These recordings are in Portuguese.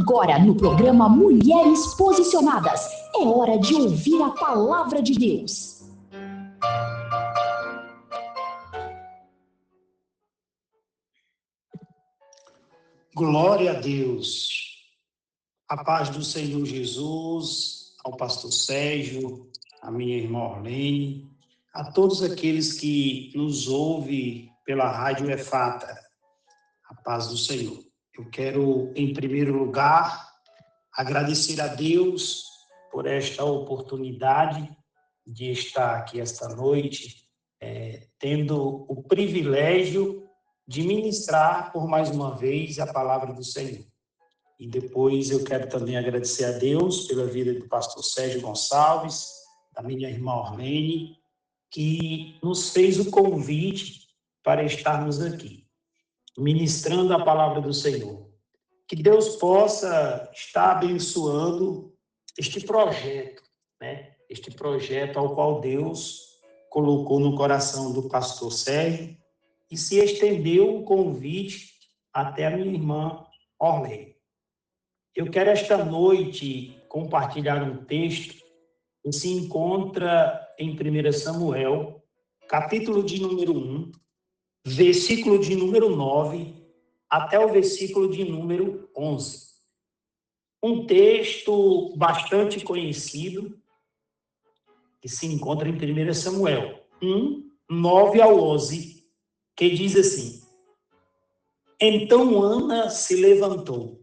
Agora, no programa Mulheres Posicionadas, é hora de ouvir a palavra de Deus. Glória a Deus. A paz do Senhor Jesus, ao pastor Sérgio, a minha irmã Orlene, a todos aqueles que nos ouvem pela Rádio Efata. A paz do Senhor. Eu quero, em primeiro lugar, agradecer a Deus por esta oportunidade de estar aqui esta noite, tendo o privilégio de ministrar por mais uma vez a palavra do Senhor. E depois eu quero também agradecer a Deus pela vida do pastor Sérgio Gonçalves, da minha irmã Orlene, que nos fez o convite para estarmos aqui, ministrando a palavra do Senhor. Que Deus possa estar abençoando este projeto, né? Este projeto ao qual Deus colocou no coração do pastor Sérgio e se estendeu o convite até a minha irmã Orlene. Eu quero esta noite compartilhar um texto que se encontra em 1 Samuel, capítulo de número 1, versículo de número 9, até o versículo de número 11. Um texto bastante conhecido, que se encontra em 1 Samuel 1, 9 ao 11, que diz assim: Então Ana se levantou,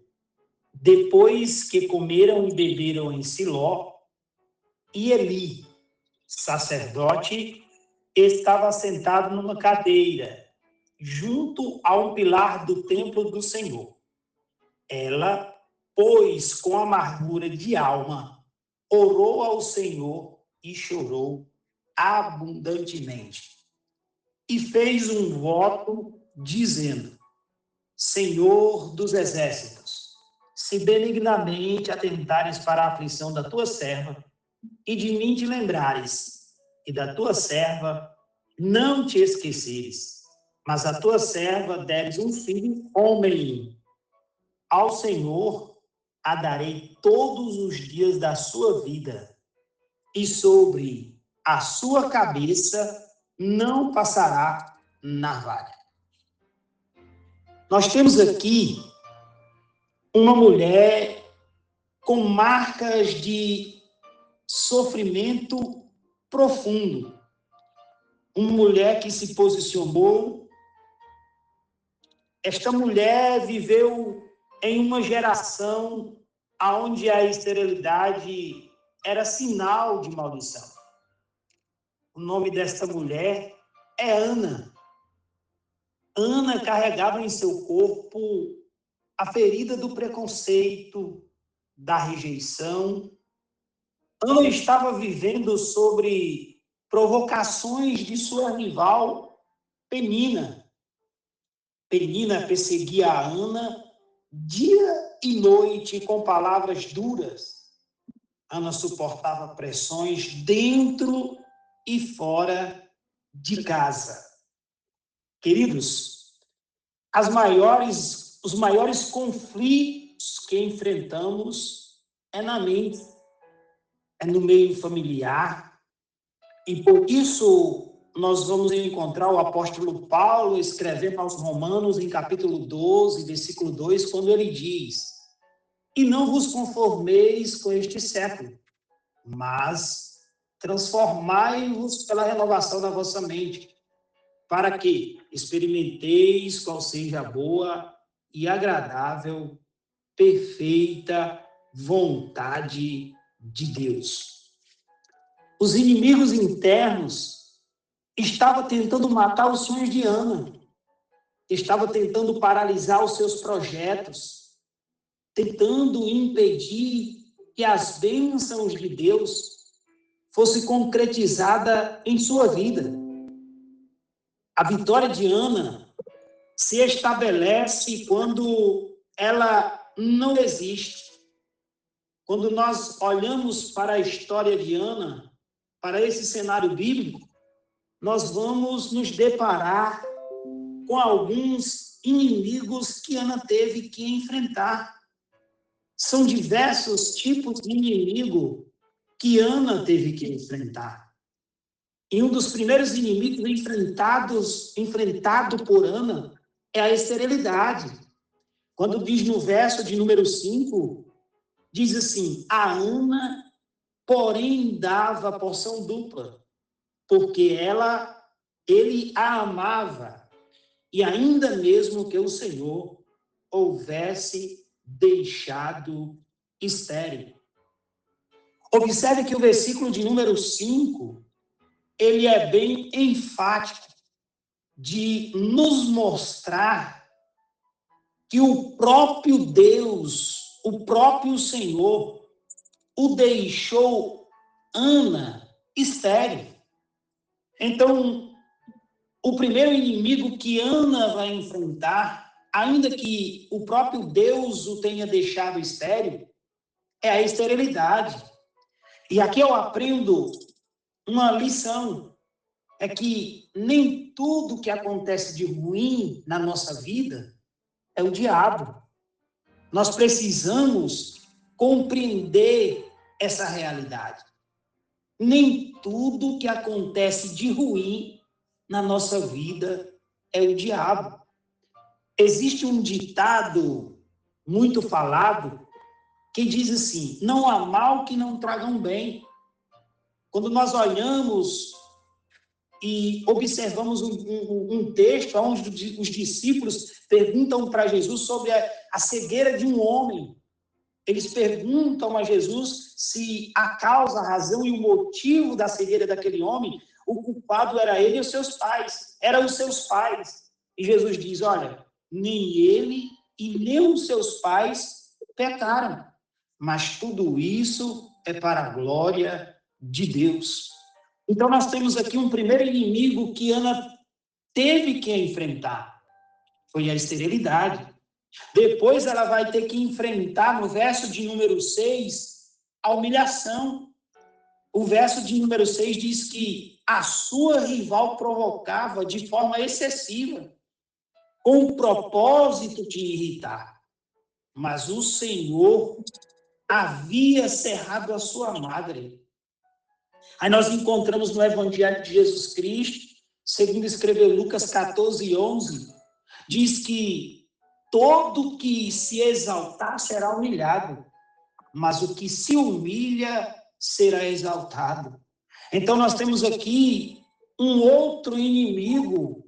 depois que comeram e beberam em Siló, e Eli, sacerdote, estava sentado numa cadeira, junto a um pilar do templo do Senhor. Ela, pois, com amargura de alma, orou ao Senhor e chorou abundantemente. E fez um voto, dizendo: Senhor dos exércitos, se benignamente atentares para a aflição da tua serva, e de mim te lembrares, e da tua serva não te esqueceres, mas a tua serva deres um filho homem, ao Senhor a darei todos os dias da sua vida, e sobre a sua cabeça não passará navalha. Nós temos aqui uma mulher com marcas de sofrimento profundo. Uma mulher que se posicionou. Esta mulher viveu em uma geração onde a esterilidade era sinal de maldição. O nome desta mulher é Ana. Ana carregava em seu corpo a ferida do preconceito, da rejeição. Ana estava vivendo sobre provocações de sua rival, Penina. Penina perseguia a Ana dia e noite com palavras duras. Ana suportava pressões dentro e fora de casa. Queridos, os maiores conflitos que enfrentamos é na mente, é no meio familiar, e por isso nós vamos encontrar o apóstolo Paulo escrevendo aos Romanos em capítulo 12, versículo 2, quando ele diz: E não vos conformeis com este século, mas transformai-vos pela renovação da vossa mente, para que experimenteis qual seja a boa e agradável, perfeita vontade de Deus. Os inimigos internos estavam tentando matar os sonhos de Ana, estavam tentando paralisar os seus projetos, tentando impedir que as bênçãos de Deus fossem concretizadas em sua vida. A vitória de Ana se estabelece quando ela não existe. Quando nós olhamos para a história de Ana, para esse cenário bíblico, nós vamos nos deparar com alguns inimigos que Ana teve que enfrentar. São diversos tipos de inimigo que Ana teve que enfrentar. E um dos primeiros inimigos enfrentado por Ana é a esterilidade. Quando diz no verso de número 5, diz assim: a Ana, porém, dava porção dupla, porque ele a amava, e ainda mesmo que o Senhor houvesse deixado estéril. Observe que o versículo de número 5, ele é bem enfático de nos mostrar que o próprio Deus, o próprio Senhor, o deixou Ana estéril. Então, o primeiro inimigo que Ana vai enfrentar, ainda que o próprio Deus o tenha deixado estéril, é a esterilidade. E aqui eu aprendo uma lição, é que nem tudo que acontece de ruim na nossa vida é o diabo. Nós precisamos compreender essa realidade. Nem tudo que acontece de ruim na nossa vida é o diabo. Existe um ditado muito falado que diz assim: não há mal que não traga um bem. Quando nós olhamos e observamos um texto onde os discípulos perguntam para Jesus sobre a cegueira de um homem. Eles perguntam a Jesus se a causa, a razão e o motivo da cegueira daquele homem, o culpado era ele e os seus pais. Eram os seus pais. E Jesus diz: olha, nem ele e nem os seus pais pecaram, mas tudo isso é para a glória de Deus. Então nós temos aqui um primeiro inimigo que Ana teve que enfrentar, foi a esterilidade. Depois ela vai ter que enfrentar, no verso de número 6, a humilhação. O verso de número 6 diz que a sua rival provocava de forma excessiva, com o propósito de irritar. Mas o Senhor havia cerrado a sua madre. Aí nós encontramos no Evangelho de Jesus Cristo, segundo escreveu Lucas 14:11, diz que todo que se exaltar será humilhado, mas o que se humilha será exaltado. Então nós temos aqui um outro inimigo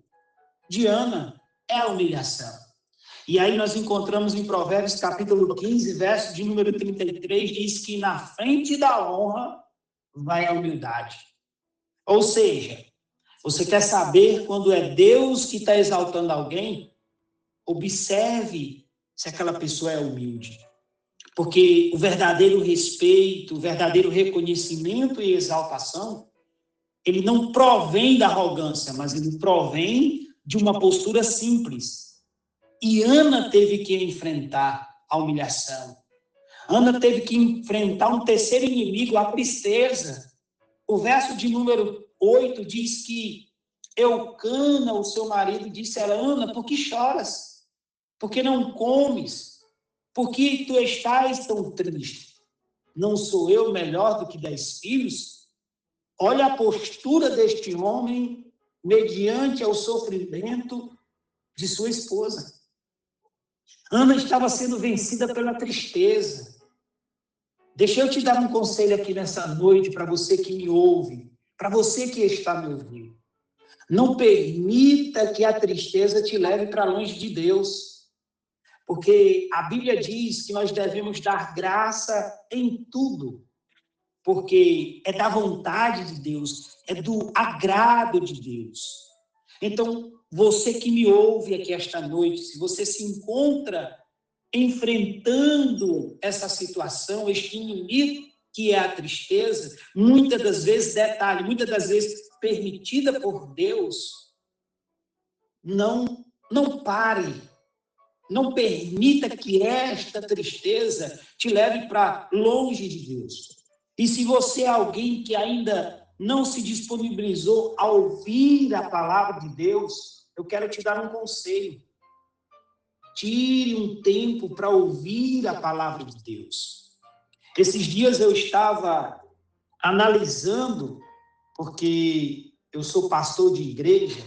de Ana, é a humilhação. E aí nós encontramos em Provérbios capítulo 15, verso de número 33, diz que na frente da honra vai a humildade. Ou seja, você quer saber quando é Deus que está exaltando alguém? Observe se aquela pessoa é humilde. Porque o verdadeiro respeito, o verdadeiro reconhecimento e exaltação, ele não provém da arrogância, mas ele provém de uma postura simples. E Ana teve que enfrentar a humilhação. Ana teve que enfrentar um terceiro inimigo, a tristeza. O verso de número 8 diz que Eucana, o seu marido, disse a ela: Ana, por que choras? Por que não comes? Por que tu estás tão triste? Não sou eu melhor do que 10 filhos? Olha a postura deste homem mediante ao sofrimento de sua esposa. Ana estava sendo vencida pela tristeza. Deixa eu te dar um conselho aqui nessa noite para você que me ouve, para você que está me ouvindo. Não permita que a tristeza te leve para longe de Deus. Porque a Bíblia diz que nós devemos dar graça em tudo, porque é da vontade de Deus, é do agrado de Deus. Então, você que me ouve aqui esta noite, se você se encontra enfrentando essa situação, este inimigo que é a tristeza, muitas das vezes, detalhe, muitas das vezes permitida por Deus, não pare. Não permita que esta tristeza te leve para longe de Deus. E se você é alguém que ainda não se disponibilizou a ouvir a palavra de Deus, eu quero te dar um conselho. tire um tempo para ouvir a palavra de Deus. Esses dias eu estava analisando, porque eu sou pastor de igreja,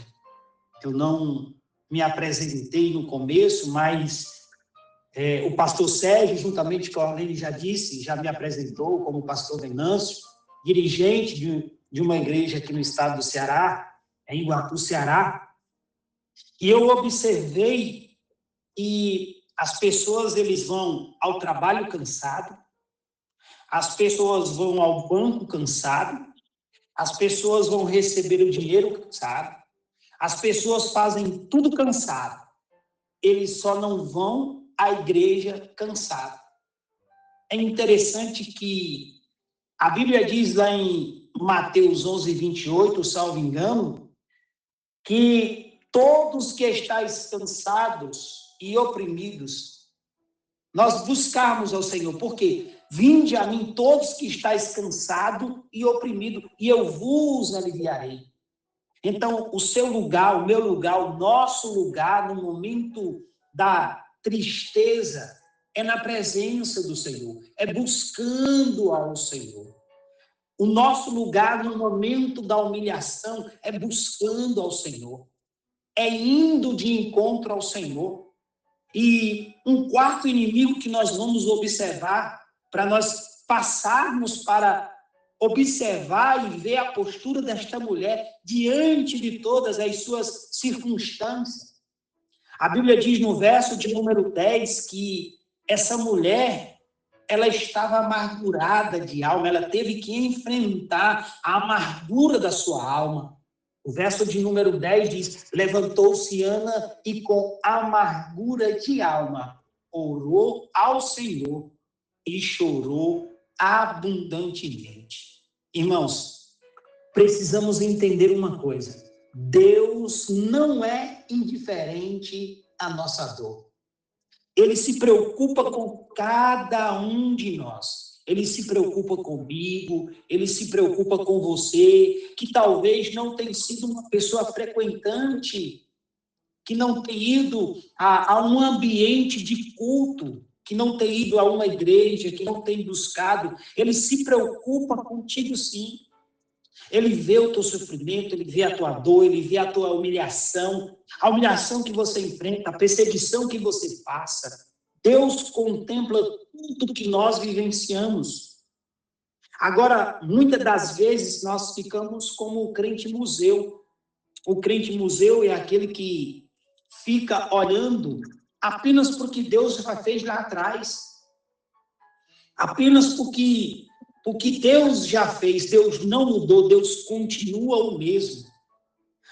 eu não me apresentei no começo, mas o pastor Sérgio, juntamente com a Arlene, já me apresentou como pastor Venâncio, dirigente de uma igreja aqui no estado do Ceará, em Iguatu, Ceará, e eu observei que as pessoas eles vão ao trabalho cansado, as pessoas vão ao banco cansado, as pessoas vão receber o dinheiro cansado, as pessoas fazem tudo cansado, eles só não vão à igreja cansado. É interessante que a Bíblia diz lá em Mateus 11, 28, salvo engano, que todos que estáis cansados e oprimidos, nós buscarmos ao Senhor. Por quê? Vinde a mim todos que estáis cansados e oprimidos, e eu vos aliviarei. Então, o seu lugar, o meu lugar, o nosso lugar no momento da tristeza é na presença do Senhor, é buscando ao Senhor. O nosso lugar no momento da humilhação é buscando ao Senhor, é indo de encontro ao Senhor. E um quarto inimigo que nós vamos observar, para nós passarmos para observar e ver a postura desta mulher diante de todas as suas circunstâncias. A Bíblia diz no verso de número 10 que essa mulher, ela estava amargurada de alma, ela teve que enfrentar a amargura da sua alma. O verso de número 10 diz: levantou-se Ana e com amargura de alma orou ao Senhor e chorou abundantemente. Irmãos, precisamos entender uma coisa: Deus não é indiferente à nossa dor. Ele se preocupa com cada um de nós. Ele se preocupa comigo, ele se preocupa com você, que talvez não tenha sido uma pessoa frequentante, que não tem ido a um ambiente de culto, que não tem ido a uma igreja, que não tem buscado. Ele se preocupa contigo, sim. Ele vê o teu sofrimento, ele vê a tua dor, ele vê a tua humilhação, a humilhação que você enfrenta, a perseguição que você passa. Deus contempla tudo que nós vivenciamos. Agora, muitas das vezes, nós ficamos como o crente museu. O crente museu é aquele que fica olhando apenas porque Deus já fez lá atrás. Apenas porque Deus já fez, Deus não mudou, Deus continua o mesmo.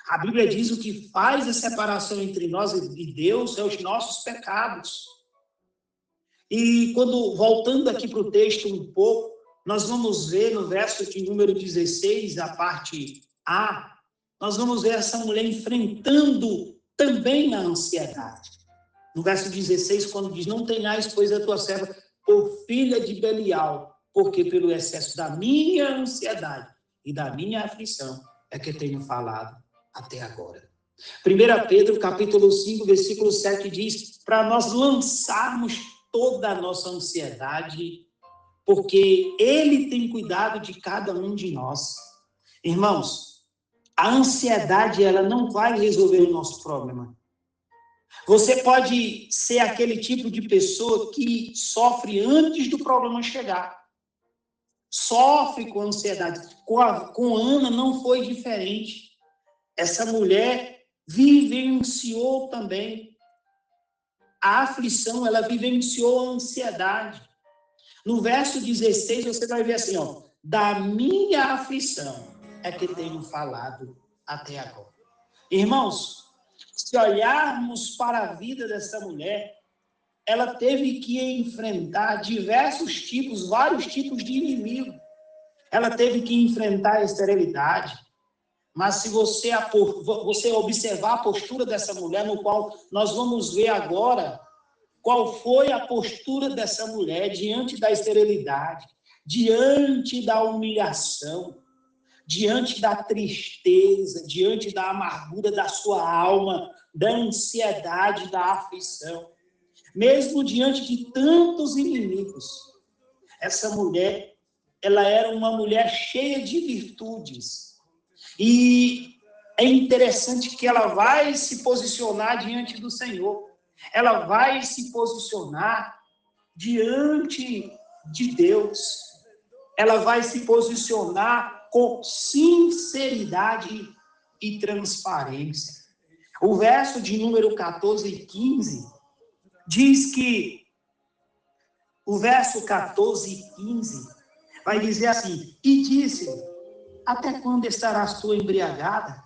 A Bíblia diz o que faz a separação entre nós e Deus é os nossos pecados. E quando, voltando aqui para o texto um pouco, nós vamos ver no verso de número 16, a parte A, nós vamos ver essa mulher enfrentando também a ansiedade. No verso 16, quando diz: não tenhais, pois, a tua serva por filha de Belial, porque pelo excesso da minha ansiedade e da minha aflição é que tenho falado até agora. 1 Pedro, capítulo 5, versículo 7 diz para nós lançarmos toda a nossa ansiedade, porque Ele tem cuidado de cada um de nós. Irmãos, a ansiedade, ela não vai resolver o nosso problema. Você pode ser aquele tipo de pessoa que sofre antes do problema chegar. Sofre com ansiedade. Com Ana não foi diferente. Essa mulher vivenciou também a aflição, ela vivenciou a ansiedade. No verso 16, você vai ver assim, ó: da minha aflição é que tenho falado até agora. Irmãos, se olharmos para a vida dessa mulher, ela teve que enfrentar vários tipos de inimigo. Ela teve que enfrentar a esterilidade. Mas se você observar a postura dessa mulher, no qual nós vamos ver agora qual foi a postura dessa mulher diante da esterilidade, diante da humilhação, diante da tristeza, diante da amargura da sua alma, da ansiedade, da aflição. mesmo diante de tantos inimigos. Essa mulher, ela era uma mulher cheia de virtudes. E é interessante que ela vai se posicionar diante do Senhor. Ela vai se posicionar diante de Deus. Ela vai se posicionar com sinceridade e transparência. O verso de número 14 e 15 diz que, o verso 14 e 15 vai dizer assim: e disse-lhe, até quando estarás tu embriagada?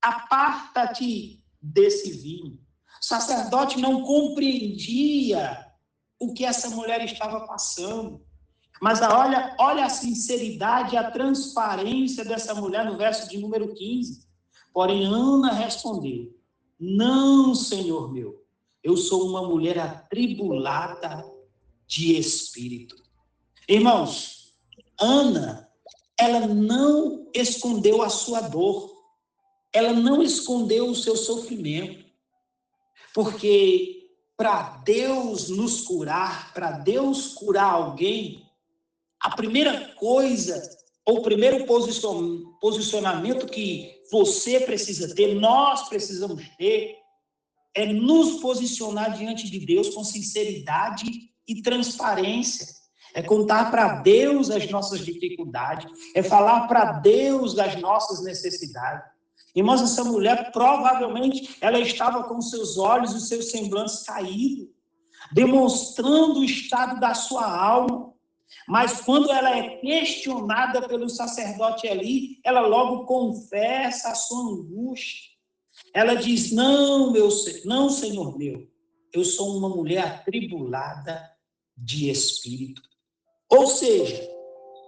Aparta-te desse vinho. O sacerdote não compreendia o que essa mulher estava passando. Mas olha a sinceridade, a transparência dessa mulher no verso de número 15. Porém, Ana respondeu: não, Senhor meu, eu sou uma mulher atribulada de espírito. Irmãos, Ana, ela não escondeu a sua dor, ela não escondeu o seu sofrimento, porque para Deus nos curar, para Deus curar alguém, a primeira coisa, ou o primeiro posicionamento que você precisa ter, nós precisamos ter, é nos posicionar diante de Deus com sinceridade e transparência. É contar para Deus as nossas dificuldades, é falar para Deus das nossas necessidades. Irmãos, essa mulher, provavelmente, ela estava com seus olhos e seus semblantes caídos, demonstrando o estado da sua alma. Mas quando ela é questionada pelo sacerdote ali, ela logo confessa a sua angústia. Ela diz: não, não, Senhor meu, eu sou uma mulher atribulada de espírito. Ou seja,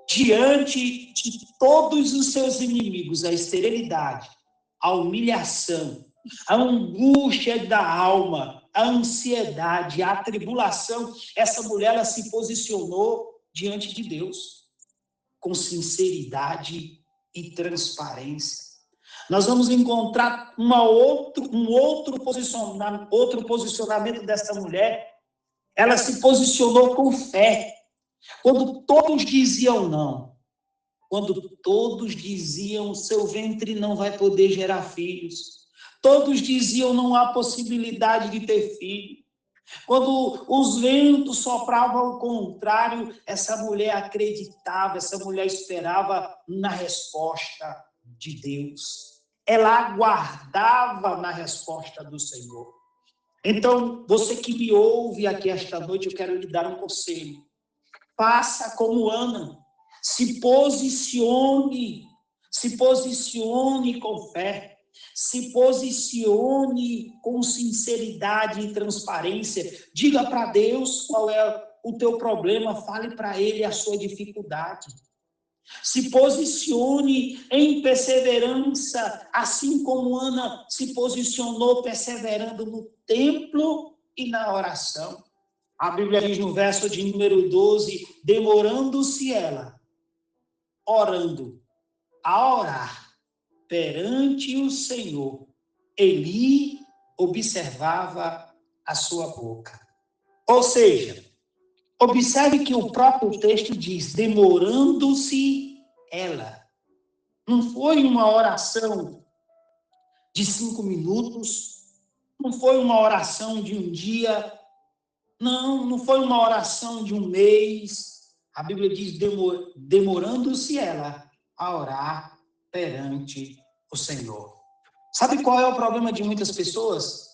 diante de todos os seus inimigos, a esterilidade, a humilhação, a angústia da alma, a ansiedade, a tribulação, essa mulher ela se posicionou diante de Deus com sinceridade e transparência. Nós vamos encontrar um outro posicionamento dessa mulher. Ela se posicionou com fé. Quando todos diziam não, quando todos diziam seu ventre não vai poder gerar filhos, todos diziam não há possibilidade de ter filho, quando os ventos sopravam ao contrário, essa mulher acreditava, essa mulher esperava na resposta de Deus. Ela aguardava na resposta do Senhor. Então, você que me ouve aqui esta noite, eu quero lhe dar um conselho. Faça como Ana, se posicione com fé, se posicione com sinceridade e transparência, diga para Deus qual é o teu problema, fale para Ele a sua dificuldade. Se posicione em perseverança, assim como Ana se posicionou perseverando no templo e na oração. A Bíblia diz no verso de número 12, demorando-se ela, orando, a orar perante o Senhor, Eli observava a sua boca. Ou seja, observe que o próprio texto diz, demorando-se ela. Não foi uma oração de 5 minutos, não foi uma oração de um dia, não foi uma oração de um mês. A Bíblia diz, demorando-se ela a orar perante o Senhor. Sabe qual é o problema de muitas pessoas?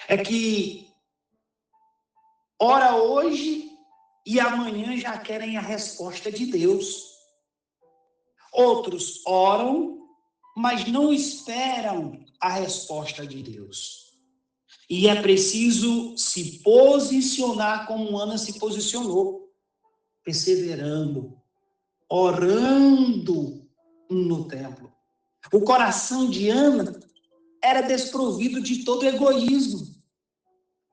É que ora hoje e amanhã já querem a resposta de Deus. Outros oram, mas não esperam a resposta de Deus. E é preciso se posicionar como Ana se posicionou, perseverando, orando no templo. O coração de Ana era desprovido de todo egoísmo.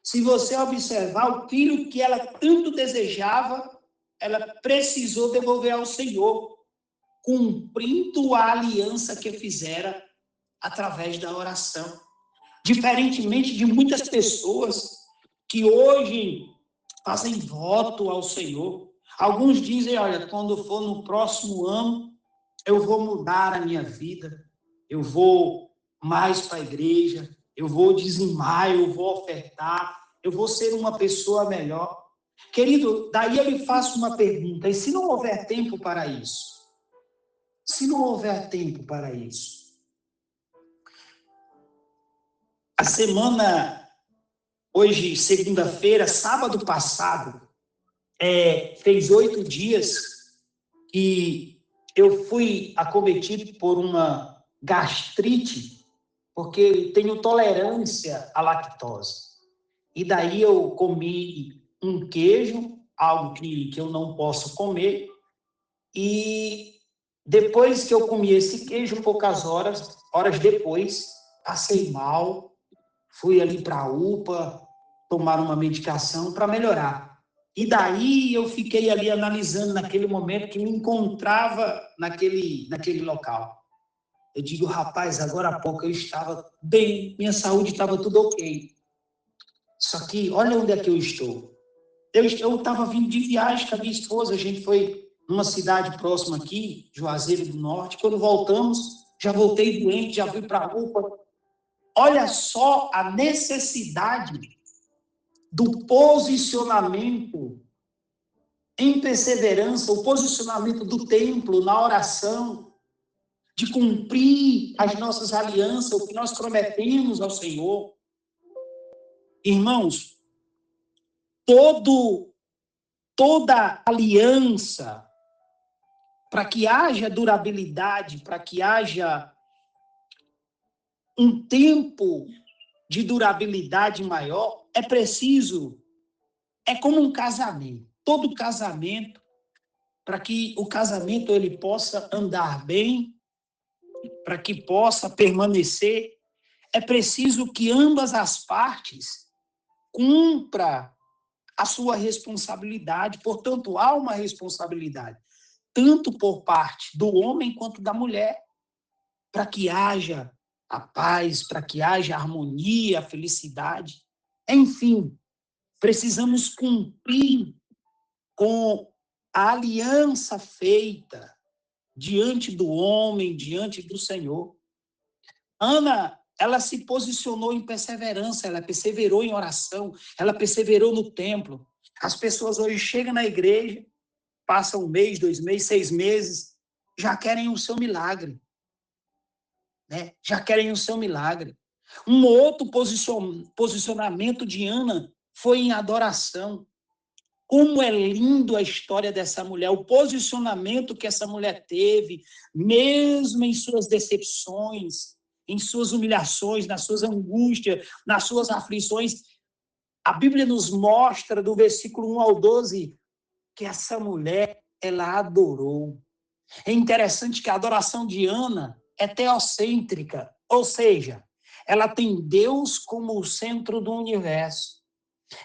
Se você observar o filho que ela tanto desejava, ela precisou devolver ao Senhor, cumprindo a aliança que fizera através da oração. Diferentemente de muitas pessoas que hoje fazem voto ao Senhor. Alguns dizem, olha, quando for no próximo ano, eu vou mudar a minha vida, eu vou mais para a igreja, eu vou dizimar, eu vou ofertar, eu vou ser uma pessoa melhor. Querido, daí eu lhe faço uma pergunta, e se não houver tempo para isso? Se não houver tempo para isso? A semana, hoje, segunda-feira, sábado passado, fez 8 dias que eu fui acometido por uma gastrite, porque tenho tolerância à lactose. E daí eu comi um queijo, algo que eu não posso comer, e depois que eu comi esse queijo, poucas horas depois, passei mal, fui ali para a UPA, tomar uma medicação para melhorar. E daí eu fiquei ali analisando naquele momento que me encontrava naquele local. Eu digo, rapaz, agora há pouco eu estava bem, minha saúde estava tudo ok. Só que olha onde é que eu estou. Eu estava vindo de viagem com a minha esposa, a gente foi numa cidade próxima aqui, Juazeiro do Norte. Quando voltamos, já voltei doente, já fui para a UPA. Olha só a necessidade do posicionamento em perseverança, o posicionamento do templo na oração, de cumprir as nossas alianças, o que nós prometemos ao Senhor. Irmãos, toda aliança, para que haja durabilidade, para que haja um tempo de durabilidade maior, é preciso, é como um casamento. Todo casamento, para que o casamento ele possa andar bem, para que possa permanecer, é preciso que ambas as partes cumpram a sua responsabilidade. Portanto, há uma responsabilidade, tanto por parte do homem quanto da mulher, para que haja a paz, para que haja a harmonia, a felicidade. Enfim, precisamos cumprir com a aliança feita diante do homem, diante do Senhor. Ana, ela se posicionou em perseverança, ela perseverou em oração, ela perseverou no templo. As pessoas hoje chegam na igreja, passam 1 mês, 2 meses, 6 meses, já querem o seu milagre. Né? Já querem o seu milagre. Um outro posicionamento de Ana foi em adoração. Como é lindo a história dessa mulher, o posicionamento que essa mulher teve, mesmo em suas decepções, em suas humilhações, nas suas angústias, nas suas aflições. A Bíblia nos mostra, do versículo 1 ao 12, que essa mulher, ela adorou. É interessante que a adoração de Ana é teocêntrica, ou seja, ela tem Deus como o centro do universo.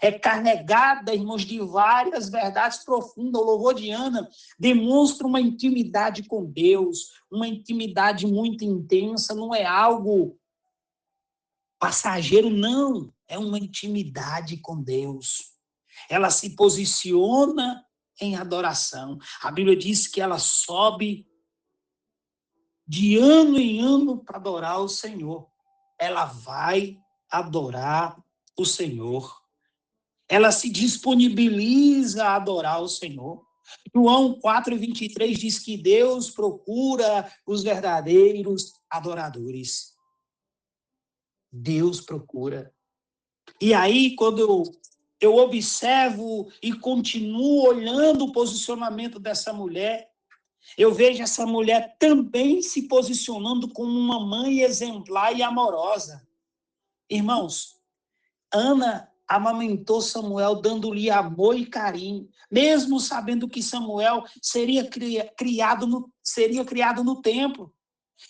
É carregada, irmãos, de várias verdades profundas. O louvor de Ana demonstra uma intimidade com Deus, uma intimidade muito intensa, não é algo passageiro, não. É uma intimidade com Deus. Ela se posiciona em adoração. A Bíblia diz que ela sobe de ano em ano para adorar o Senhor. Ela vai adorar o Senhor. Ela se disponibiliza a adorar o Senhor. João 4:23 diz que Deus procura os verdadeiros adoradores. Deus procura. E aí, quando eu observo e continuo olhando o posicionamento dessa mulher, eu vejo essa mulher também se posicionando como uma mãe exemplar e amorosa. Irmãos, Ana amamentou Samuel, dando-lhe amor e carinho, mesmo sabendo que Samuel seria criado no templo,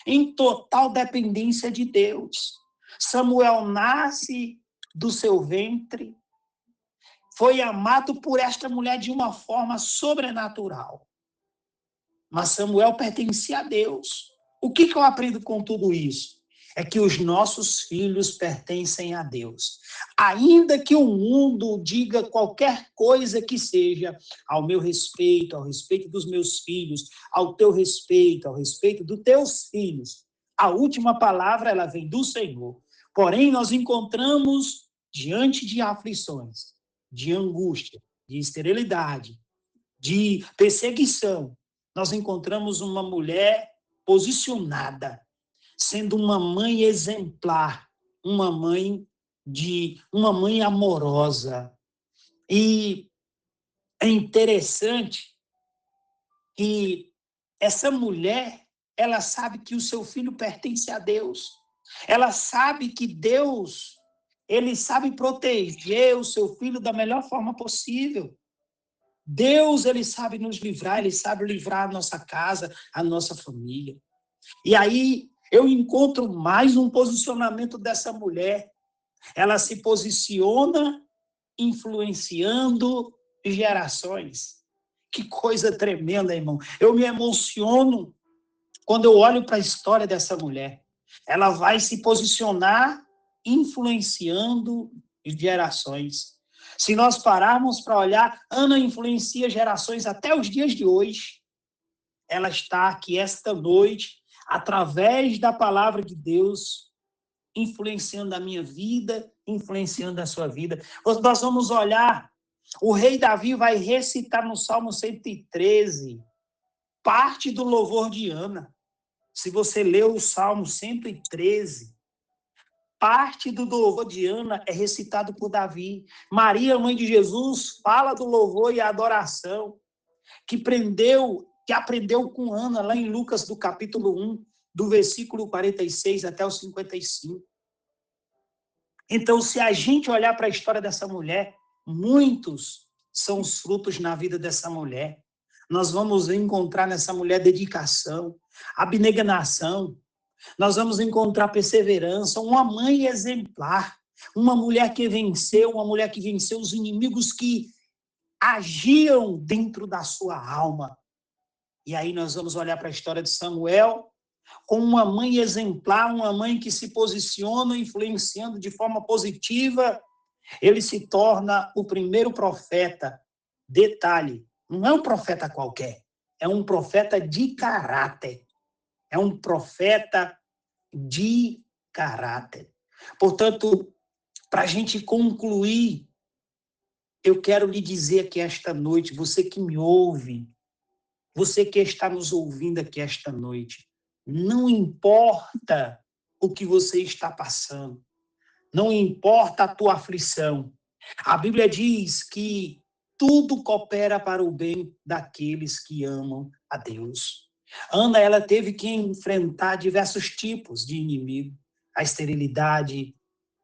em total dependência de Deus. Samuel nasce do seu ventre, foi amado por esta mulher de uma forma sobrenatural. Mas Samuel pertencia a Deus. O que eu aprendo com tudo isso? é que os nossos filhos pertencem a Deus. Ainda que o mundo diga qualquer coisa que seja ao meu respeito, ao respeito dos meus filhos, ao teu respeito, ao respeito dos teus filhos, a última palavra ela vem do Senhor. Porém, nós encontramos diante de aflições, de angústia, de esterilidade, de perseguição, nós encontramos uma mulher posicionada, sendo uma mãe exemplar, uma mãe amorosa. E é interessante que essa mulher, ela sabe que o seu filho pertence a Deus. Ela sabe que Deus, ele sabe proteger o seu filho da melhor forma possível. Deus, ele sabe nos livrar, ele sabe livrar a nossa casa, a nossa família. E aí eu encontro mais um posicionamento dessa mulher. Ela se posiciona influenciando gerações. Que coisa tremenda, irmão. Eu me emociono quando eu olho para a história dessa mulher. Ela vai se posicionar influenciando gerações. Se nós pararmos para olhar, Ana influencia gerações até os dias de hoje. Ela está aqui esta noite, através da palavra de Deus, influenciando a minha vida, influenciando a sua vida. Nós vamos olhar, o rei Davi vai recitar no Salmo 113, parte do louvor de Ana. Se você leu o Salmo 113, parte do louvor de Ana é recitado por Davi. Maria, mãe de Jesus, fala do louvor e a adoração que aprendeu com Ana, lá em Lucas, do capítulo 1, do versículo 46 até o 55. Então, se a gente olhar para a história dessa mulher, muitos são os frutos na vida dessa mulher. Nós vamos encontrar nessa mulher dedicação, abnegação, nós vamos encontrar perseverança, uma mãe exemplar, uma mulher que venceu os inimigos que agiam dentro da sua alma. E aí nós vamos olhar para a história de Samuel, com uma mãe exemplar, uma mãe que se posiciona, influenciando de forma positiva. Ele se torna o primeiro profeta. Detalhe, não é um profeta qualquer, é um profeta de caráter. É um profeta de caráter. Portanto, para a gente concluir, eu quero lhe dizer aqui esta noite, você que me ouve, você que está nos ouvindo aqui esta noite, não importa o que você está passando, não importa a tua aflição. A Bíblia diz que tudo coopera para o bem daqueles que amam a Deus. Ana, ela teve que enfrentar diversos tipos de inimigo, a esterilidade,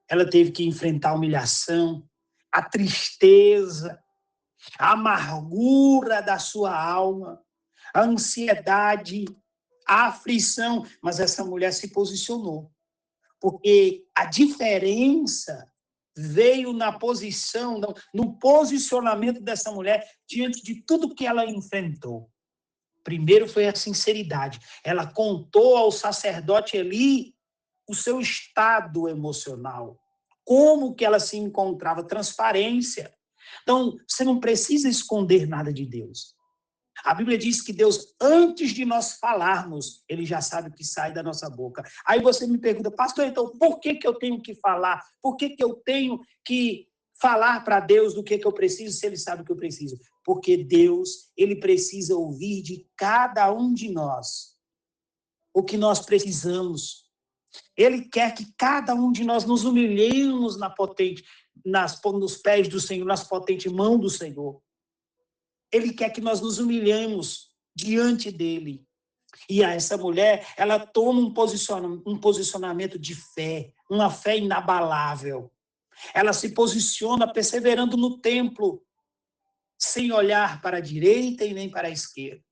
ela teve que enfrentar a humilhação, a tristeza, a amargura da sua alma, a ansiedade, a aflição, mas essa mulher se posicionou, porque a diferença veio na posição, no posicionamento dessa mulher diante de tudo que ela enfrentou. Primeiro foi a sinceridade. Ela contou ao sacerdote Eli o seu estado emocional, como que ela se encontrava, transparência. Então, você não precisa esconder nada de Deus. A Bíblia diz que Deus, antes de nós falarmos, ele já sabe o que sai da nossa boca. Aí você me pergunta, pastor, então, por que eu tenho que falar? Por que eu tenho que falar para Deus do que eu preciso, se ele sabe o que eu preciso? Porque Deus, ele precisa ouvir de cada um de nós o que nós precisamos. Ele quer que cada um de nós nos humilhemos nos pés do Senhor, nas potentes mãos do Senhor. Ele quer que nós nos humilhemos diante dele. E essa mulher, ela toma um posicionamento de fé, uma fé inabalável. Ela se posiciona perseverando no templo, sem olhar para a direita e nem para a esquerda.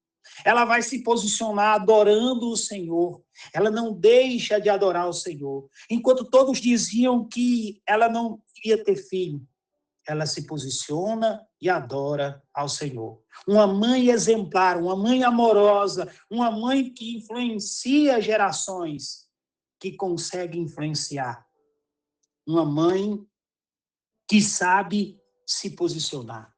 Ela vai se posicionar adorando o Senhor. Ela não deixa de adorar o Senhor. Enquanto todos diziam que ela não ia ter filho, ela se posiciona e adora ao Senhor. Uma mãe exemplar, uma mãe amorosa, uma mãe que influencia gerações, que consegue influenciar, uma mãe que sabe se posicionar.